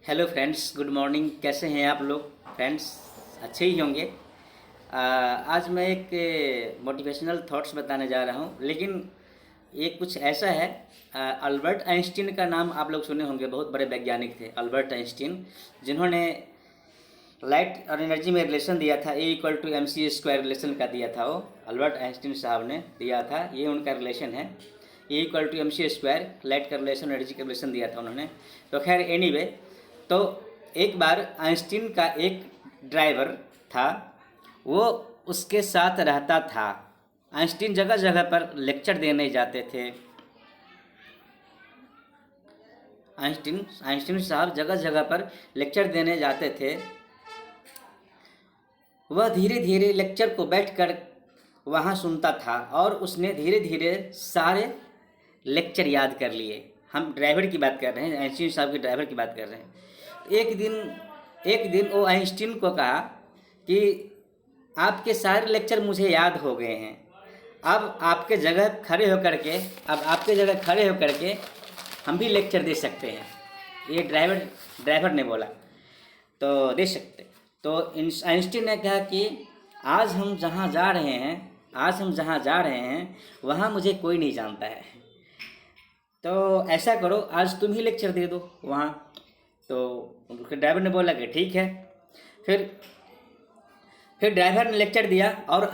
Hello friends, good morning. कैसे हैं आप लोग फ्रेंड्स? अच्छे ही होंगे। आज मैं एक मोटिवेशनल थॉट्स बताने जा रहा हूँ, लेकिन ये कुछ ऐसा है। अल्बर्ट आइंस्टीन का नाम आप लोग सुने होंगे। बहुत बड़े वैज्ञानिक थे अल्बर्ट आइंस्टीन, जिन्होंने लाइट और एनर्जी में रिलेशन दिया था। E=mc² रिलेशन का दिया था वो अल्बर्ट आइंस्टीन साहब ने दिया था। ये उनका रिलेशन है। E=mc², लाइट का रिलेशन, एनर्जी का रिलेशन दिया था उन्होंने। तो खैर एनीवे, तो एक बार आइंस्टीन का एक ड्राइवर था, वो उसके साथ रहता था। आइंस्टीन जगह जगह पर लेक्चर देने जाते थे। आइंस्टीन साहब जगह जगह पर लेक्चर देने जाते थे। वह धीरे धीरे लेक्चर को बैठकर वहाँ सुनता था और उसने धीरे धीरे सारे लेक्चर याद कर लिए। हम ड्राइवर की बात कर रहे हैं, आइंस्टीन साहब के ड्राइवर की बात कर रहे हैं। एक दिन वो आइंस्टीन को कहा कि आपके सारे लेक्चर मुझे याद हो गए हैं। अब आपके जगह खड़े होकर के हम भी लेक्चर दे सकते हैं। ये ड्राइवर ने बोला, तो दे सकते। तो आइंस्टीन ने कहा कि आज हम जहाँ जा रहे हैं वहाँ मुझे कोई नहीं जानता है। तो ऐसा करो, आज तुम ही लेक्चर दे दो वहाँ। तो ड्राइवर ने बोला कि ठीक है। फिर ड्राइवर ने लेक्चर दिया और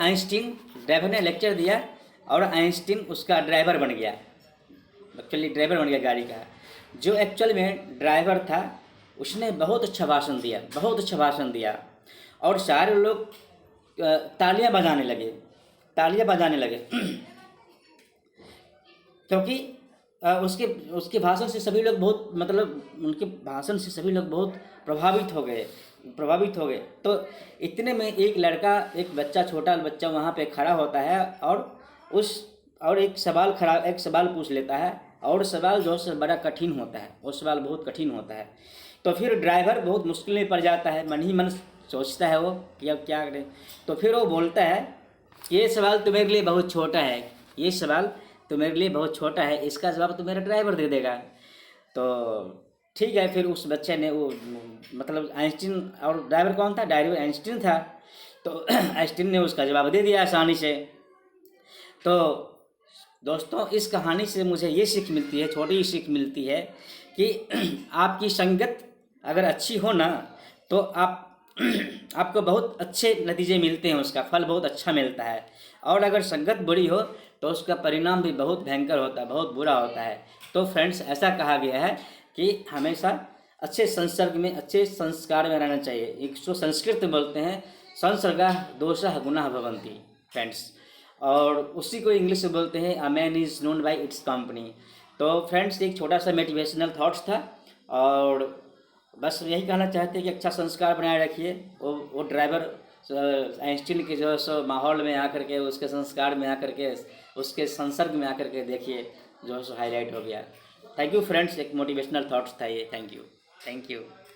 आइंस्टीन उसका ड्राइवर बन गया। एक्चुअली ड्राइवर बन गया गाड़ी का। जो एक्चुअल में ड्राइवर था, उसने बहुत अच्छा भाषण दिया और सारे लोग तालियां बजाने लगे क्योंकि उसके भाषण से सभी लोग उनके भाषण से सभी लोग बहुत प्रभावित हो गए। तो इतने में एक बच्चा, छोटा बच्चा वहाँ पे खड़ा होता है और एक सवाल पूछ लेता है, और सवाल जो है बड़ा कठिन होता है। वो सवाल बहुत कठिन होता है। तो फिर ड्राइवर बहुत मुश्किल में पड़ जाता है। मन ही मन सोचता है वो कि अब क्या करें। तो फिर वो बोलता है, ये सवाल तो मेरे लिए बहुत छोटा है, इसका जवाब तो मेरा ड्राइवर दे देगा। तो ठीक है। फिर उस बच्चे ने आइंस्टीन, और ड्राइवर कौन था? ड्राइवर आइंस्टीन था। तो आइंस्टीन ने उसका जवाब दे दिया आसानी से। तो दोस्तों, इस कहानी से मुझे ये सीख मिलती है, छोटी सीख मिलती है कि आपकी संगत अगर अच्छी हो ना, तो आपको बहुत अच्छे नतीजे मिलते हैं, उसका फल बहुत अच्छा मिलता है। और अगर संगत बुरी हो तो उसका परिणाम भी बहुत भयंकर होता है, बहुत बुरा होता है। तो फ्रेंड्स, ऐसा कहा गया है कि हमेशा अच्छे संस्कार में रहना चाहिए। एक सो संस्कृत में बोलते हैं, संसर्गः दोषः गुणः भवन्ति फ्रेंड्स। और उसी को इंग्लिश में बोलते हैं, a man is known by it's company. तो फ्रेंड्स, एक छोटा सा मोटिवेशनल थॉट्स था, और बस यही कहना चाहते हैं कि अच्छा संस्कार बनाए रखिए। वो ड्राइवर आइंस्टीन के जो सो माहौल में आकर के, उसके संस्कार में आकर के, उसके संसर्ग में आकर के देखिए, जो है सो हाईलाइट हो गया। थैंक यू फ्रेंड्स, एक मोटिवेशनल थॉट्स था ये। Thank you.